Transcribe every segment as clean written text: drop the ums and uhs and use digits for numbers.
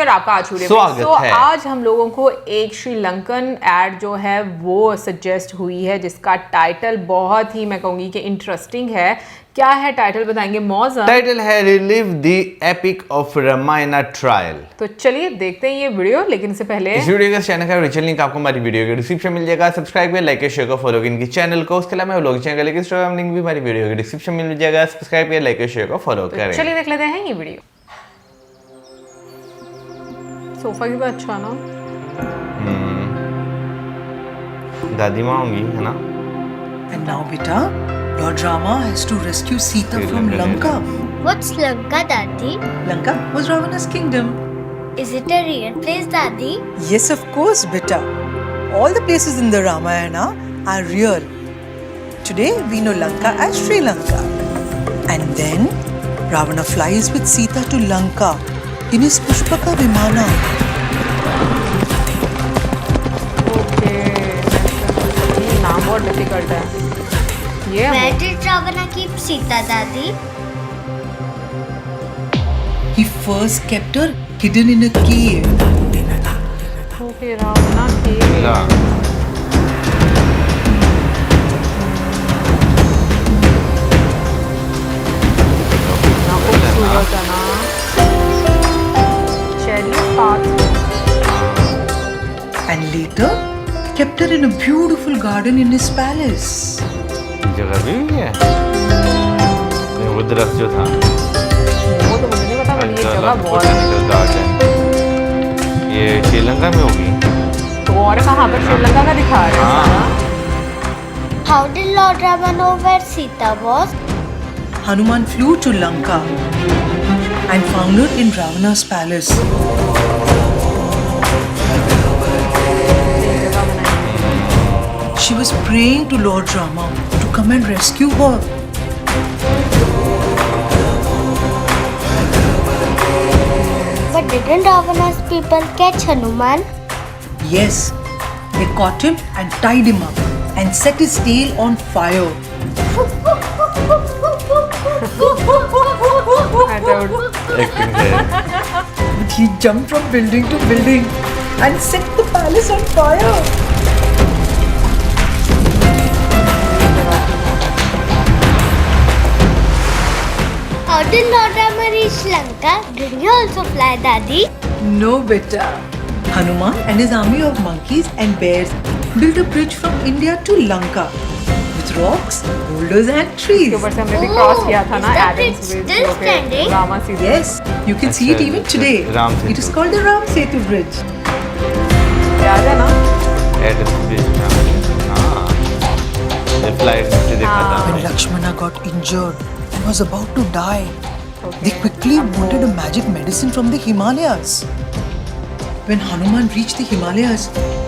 और आपका आज वीडियो स्वागत तो है। आज हम लोगों को एक श्रीलंकन एड जो है वो सजेस्ट हुई है जिसका टाइटल बहुत ही मैं कहूंगी कि इंटरेस्टिंग है। क्या है टाइटल बताएंगे मौज़? टाइटल है relive the epic of Ramayana trial. तो चलिए देखते हैं ये वीडियो, लेकिन इससे पहले इस वीडियो का चैनल का ओरिजिनल लिंक आपको हमारी वीडियो के डिस्क्रिप्शन मिल जाएगा। सब्सक्राइब करें, लाइक करें, शेयर करें, फॉलो करें इनकी चैनल को। उसके अलावा व्लॉग चैनल का लिंक इंस्टाग्राम लिंक भी हमारी वीडियो के डिस्क्रिप्शन में मिल जाएगा। सब्सक्राइब करें, लाइक करें, शेयर करें, फॉलो करें। चलिए देख लेते हैं ये वीडियो। सोफा की बात अच्छा ना, दादी माँ होंगी है ना। And now, beta, Lord Rama has to rescue Sita from Lanka. What's Lanka, Daddy? Lanka was Ravana's kingdom. Is it a real place, Daddy? Yes, of course, beta. All the places in the Ramayana are real. Today, we know Lanka as Sri Lanka. And then, Ravana flies with Sita to Lanka in his Pushpaka Vimana. Okay नाम बहुत difficult है ये। Where did Ravana keep Sita, Daddy? He first kept her hidden in a cave. Okay Ravana के ला। खूबसूरत है ना, cherry path. And later, kept her in a beautiful garden in his palace. जगह भी हुई है वो दरख्त जो था वो तो मुझे नहीं पता, पर ये जगह बहुत गार्डन ये श्रीलंका में होगी। तो और कहाँ पर श्रीलंका का दिखा रहे हैं सारा। How did Lord Rama know where Sita was? Hanuman flew to Lanka and found her in Ravana's palace. She was praying to Lord Rama to come and rescue her. But didn't Ravana's people catch Hanuman? Yes, they caught him and tied him up and set his tail on fire. Acting है। But he jumped from building to building and set the palace on fire. How did Lord Rama reach Lanka? Did he also fly, Daddy? No, beta. Hanuman and his army of monkeys and bears built a bridge from India to Lanka with rocks, boulders and के trees. ऊपर से हमने भी cross किया था ना Is the Adam's bridge bridge still जो कि standing? Rama Sita. Yes, you can see it even today. Ram Setu. It is called the Ram Setu Bridge. याद है ना? एडम्स ब्रिज हाँ ये फ्लाइट से देखा था। When Lakshmana got injured and was about to die, they quickly wanted a magic medicine from the Himalayas. When Hanuman reached the Himalayas,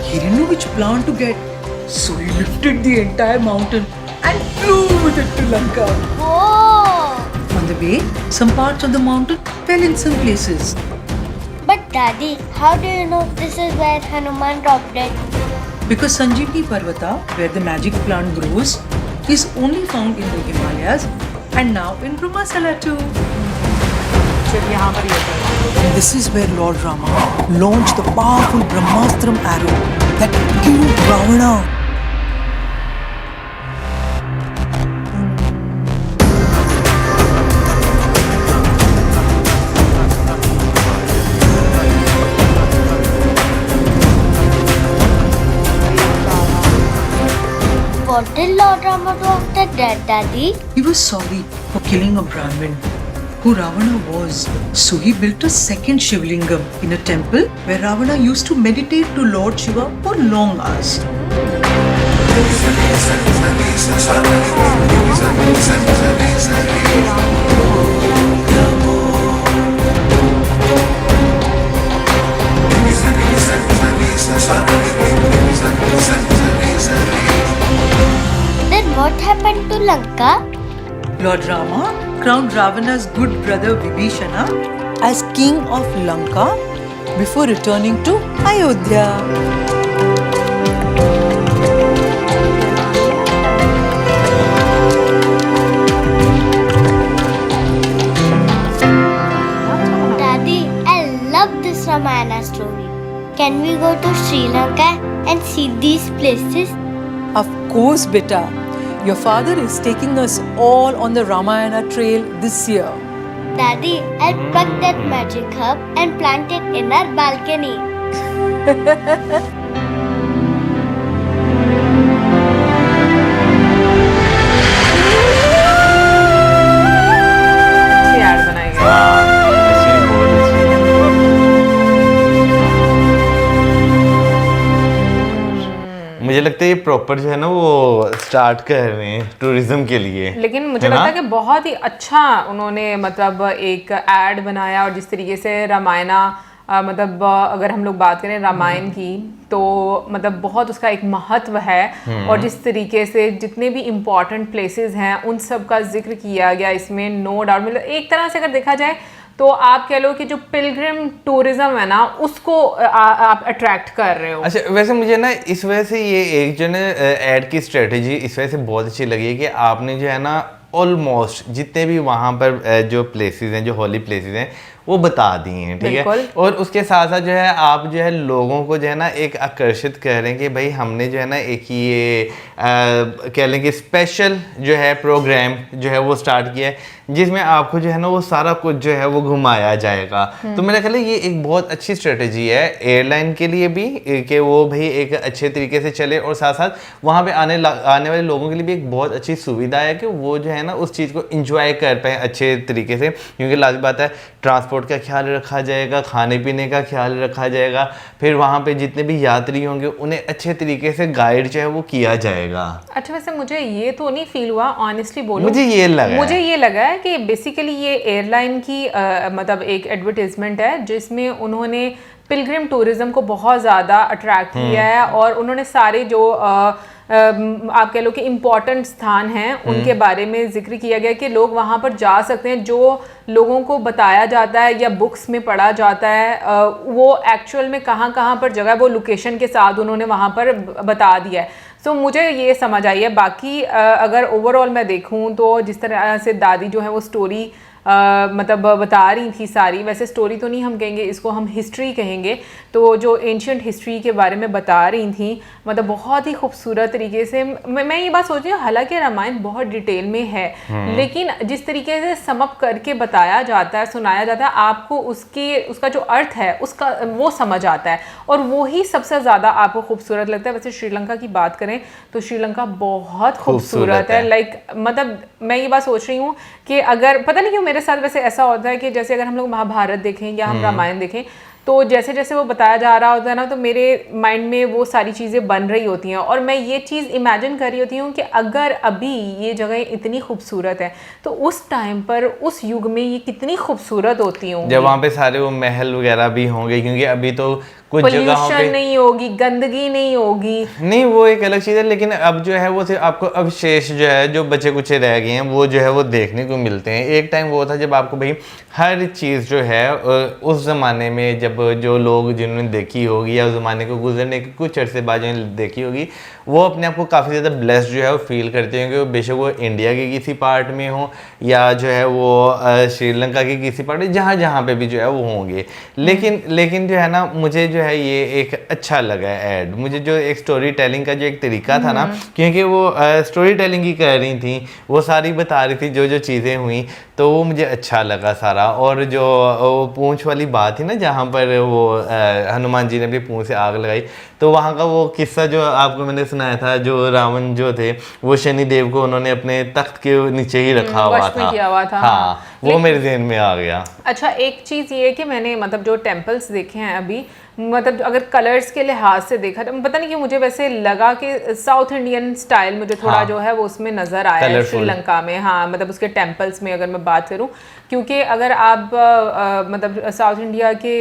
he didn't know which plant to get. So he lifted the entire mountain and flew with it to Lanka. Oh! On the way, some parts of the mountain fell in some places. But Daddy, how do you know this is where Hanuman dropped it? Because Sanjeevani Parvata, where the magic plant grows, is only found in the Himalayas and now in Brahmasala too. सिर्फ यहाँ पर ये था। And this is where Lord Rama launched the powerful Brahmastram arrow that killed Ravana. What did Lord Rama do after that, Daddy? He was sorry for killing a Brahmin who Ravana was. So he built a second Shivlingam in a temple where Ravana used to meditate to Lord Shiva for long hours. Then what happened to Lanka? Lord Rama crowned Ravana's good brother Vibhishana as king of Lanka before returning to Ayodhya. Sri Lanka and see these places? Of course, beta. Your father is taking us all on the Ramayana trail this year. Daddy, I'll pluck that magic herb and plant it in our balcony. अच्छी add बनाई गई। अच्छी, बहुत अच्छी। मुझे लगता है ये प्रॉपर जो है ना वो स्टार्ट कर रहे हैं टूरिज्म के लिए। लेकिन मुझे है ना? लगता है कि बहुत ही अच्छा उन्होंने मतलब एक ऐड बनाया, और जिस तरीके से रामायणा मतलब अगर हम लोग बात करें रामायण की तो मतलब बहुत उसका एक महत्व है, और जिस तरीके से जितने भी इम्पॉर्टेंट प्लेसेस हैं उन सब का जिक्र किया गया इसमें, नो डाउट। मतलब एक तरह से अगर देखा जाए तो आप कह लो कि जो पिलग्रिम टूरिज्म है ना उसको आप अट्रैक्ट कर रहे हो। अच्छा, वैसे मुझे ना इस वजह से ये एक जो है ऐड की स्ट्रेटेजी इस वजह से बहुत अच्छी लगी है कि आपने जो है ना ऑलमोस्ट जितने भी वहाँ पर जो प्लेसेस हैं, जो हॉली प्लेसेस हैं, वो बता दिए हैं, ठीक है। और उसके साथ साथ जो है आप जो है लोगों को जो है ना एक आकर्षित कर रहे हैं कि भाई हमने जो है ना एक ये कह लें कि स्पेशल जो है प्रोग्राम जो है वो स्टार्ट किया है, जिसमें आपको जो है ना वो सारा कुछ जो है वो घुमाया जाएगा। तो मेरा ख्याल है ये एक बहुत अच्छी स्ट्रेटेजी है एयरलाइन के लिए भी कि वो भाई एक अच्छे तरीके से चले, और साथ साथ वहाँ पे आने वाले लोगों के लिए भी एक बहुत अच्छी सुविधा है कि वो जो है ना उस चीज़ को इंजॉय कर पाए अच्छे तरीके से। क्योंकि लाज़मी बात है ट्रांसपोर्ट का ख्याल रखा जाएगा, खाने पीने का ख्याल रखा जाएगा, फिर वहाँ पे जितने भी यात्री होंगे उन्हें अच्छे तरीके से गाइड जो है वो किया जाएगा। अच्छा, वैसे मुझे ये तो नहीं फील हुआ, ऑनेस्टली बोलूं, मुझे ये लगा है कि बेसिकली ये एयरलाइन की मतलब एक एडवर्टाइजमेंट है जिसमें उन्होंने पिलग्रिम टूरिज्म को बहुत ज़्यादा अट्रैक्ट किया है, और उन्होंने सारे जो आप कह लो कि इम्पॉर्टेंट स्थान हैं उनके बारे में जिक्र किया गया कि लोग वहाँ पर जा सकते हैं। जो लोगों को बताया जाता है या बुक्स में पढ़ा जाता है वो एक्चुअल में कहाँ कहाँ पर जगह, वो लोकेशन के साथ उन्होंने वहाँ पर बता दिया है। सो मुझे ये समझ आई है। बाकी अगर ओवरऑल मैं देखूँ तो जिस तरह से दादी जो है वो स्टोरी मतलब बता रही थी सारी, वैसे स्टोरी तो नहीं हम कहेंगे इसको, हम हिस्ट्री कहेंगे, तो जो एंशियंट हिस्ट्री के बारे में बता रही थी मतलब बहुत ही खूबसूरत तरीके से। मैं ये बात सोच रही हूँ हालांकि रामायण बहुत डिटेल में है, लेकिन जिस तरीके से समअप करके बताया जाता है, सुनाया जाता है, आपको उसका जो अर्थ है उसका वो समझ आता है, और वो ही सबसे ज़्यादा आपको खूबसूरत लगता है। वैसे श्रीलंका की बात करें तो श्रीलंका बहुत खूबसूरत है। लाइक मतलब मैं ये बात सोच रही हूँ कि अगर पता नहीं क्यों मेरे साथ वैसे ऐसा होता है कि जैसे अगर हम लोग महाभारत देखें या हम रामायण देखें तो जैसे जैसे वो बताया जा रहा होता है ना, तो मेरे माइंड में वो सारी चीज़ें बन रही होती हैं, और मैं ये चीज़ इमेजिन कर रही होती हूँ कि अगर अभी ये जगह इतनी खूबसूरत है तो उस टाइम पर उस युग में ये कितनी खूबसूरत होती होंगी, जब वहाँ पे सारे वो महल वगैरह भी होंगे। क्योंकि अभी तो कुछ जगहों पे नहीं होगी, गंदगी नहीं होगी, नहीं वो एक अलग चीज़ है, लेकिन अब जो है वो सिर्फ आपको अवशेष जो है जो बचे कुचे रह गए हैं वो जो है वो देखने को मिलते हैं। एक टाइम वो था जब आपको भाई हर चीज़ जो है उस ज़माने में जब जो लोग जिन्होंने देखी होगी या उस ज़माने को गुजरने के कुछ अरसे बाद जिन्होंने देखी होगी वो अपने आप को काफ़ी ज़्यादा ब्लेस्ड जो है वो फील करते होंगे, बेशक वो इंडिया के किसी पार्ट में हो या जो है वो श्रीलंका के किसी पार्ट में, जहाँ जहाँ पे भी जो है वो होंगे। लेकिन जो है ना मुझे जो है ये एक अच्छा लगा ऐड। मुझे जो एक स्टोरी टेलिंग का जो एक तरीका था ना, क्योंकि वो स्टोरी टेलिंग ही कर रही थी, वो सारी बता रही थी जो चीज़ें हुई, तो वो मुझे अच्छा लगा सारा। और जो वो पूंछ वाली बात थी ना जहाँ पर वो हनुमान जी ने अपनी पूंछ से आग लगाई, तो वहाँ का वो किस्सा जो आपको मैंने सुनाया था, जो रावण जो थे वो शनिदेव को उन्होंने अपने तख्त के नीचे ही रखा हुआ था। हाँ, वो मेरे ज़हन में आ गया। अच्छा, एक चीज़ ये है कि मैंने मतलब जो टेम्पल्स देखे हैं अभी, मतलब अगर कलर्स के लिहाज से देखा तो पता नहीं कि मुझे वैसे लगा कि साउथ इंडियन स्टाइल मुझे थोड़ा जो है वो उसमें नज़र आया है श्रीलंका में। हाँ, मतलब उसके टेम्पल्स में अगर मैं बात करूं, क्योंकि अगर आप मतलब साउथ इंडिया के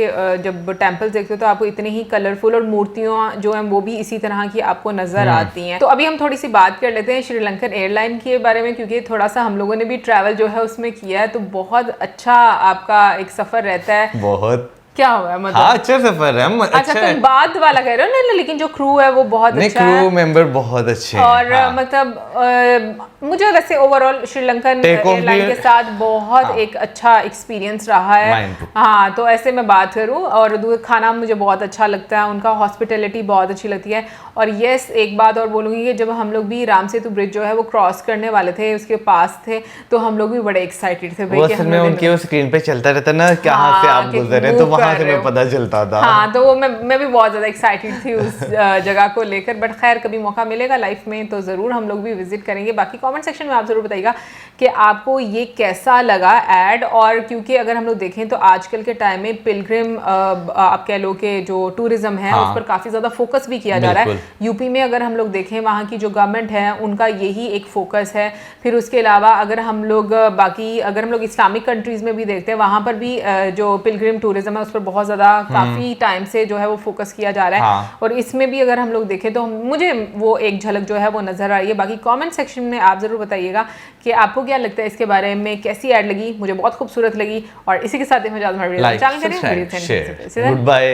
जब टेम्पल्स देखते हो तो आपको इतने ही कलरफुल और मूर्तियाँ जो हैं वो भी इसी तरह की आपको नज़र आती हैं। तो अभी हम थोड़ी सी बात कर लेते हैं श्रीलंकन एयरलाइन के बारे में, क्योंकि थोड़ा सा हम लोगों ने भी ट्रैवल जो है उसमें किया है, तो बहुत अच्छा आपका एक सफ़र रहता है। बहुत क्या हुआ है मतलब? हाँ अच्छा सफर है, अच्छा अच्छा है। तुम बाद वाला कह रहे हो ना, लेकिन जो क्रू है वो बहुत नहीं, अच्छा है क्रू मेंबर बहुत अच्छे हैं। और हाँ। मतलब मुझे वैसे overall Sri Lankan Take off airline भी- के साथ बहुत हाँ। एक अच्छा एक्सपीरियंस रहा है। Mine too। हाँ, तो ऐसे मैं बात करूँ और खाना मुझे बहुत अच्छा लगता है, उनका हॉस्पिटैलिटी बहुत अच्छी लगती है। और यस, एक बात और बोलूँगी कि जब हम लोग भी राम सेतु ब्रिज जो है वो क्रॉस करने वाले थे, उसके पास थे, तो हम लोग भी बड़े एक्साइटेड थे भाई वो कि असल हम में लोग उनके वो स्क्रीन पे चलता रहता ना, कहाँ से हाँ, आप कि गुजर रहे हैं, तो move वहां कर से रहे मैं हो। पता चलता था। हाँ, तो वो मैं भी बहुत ज़्यादा एक्साइटेड थी उस जगह को लेकर। बट खैर, कभी मौका मिलेगा लाइफ में तो ज़रूर हम लोग भी विजिट करेंगे। बाकी कमेंट सेक्शन में आप ज़रूर बताइएगा कि आपको ये कैसा लगा ऐड। और क्योंकि अगर हम लोग देखें तो आजकल के टाइम में पिलग्रिम आप कह लो कि जो टूरिज्म है हाँ। उस पर काफ़ी ज़्यादा फोकस भी किया जा रहा है। बिल्कुल। यूपी में अगर हम लोग देखें, वहाँ की जो गवर्नमेंट है उनका यही एक फोकस है। फिर उसके अलावा अगर हम लोग अगर हम लोग इस्लामिक कंट्रीज़ में भी देखते हैं, वहाँ पर भी जो पिलग्रिम टूरिज्म है उस पर बहुत ज़्यादा काफ़ी टाइम से जो है वो फोकस किया जा रहा है। हाँ। और इसमें भी अगर हम लोग देखें तो मुझे वो एक झलक जो है वो नज़र आ रही है। बाकी कमेंट सेक्शन में आप ज़रूर बताइएगा कि आपको क्या लगता है इसके बारे में, कैसी ऐड लगी। मुझे बहुत खूबसूरत लगी। और इसी के साथ ही मैं like, subscribe, share, good bye.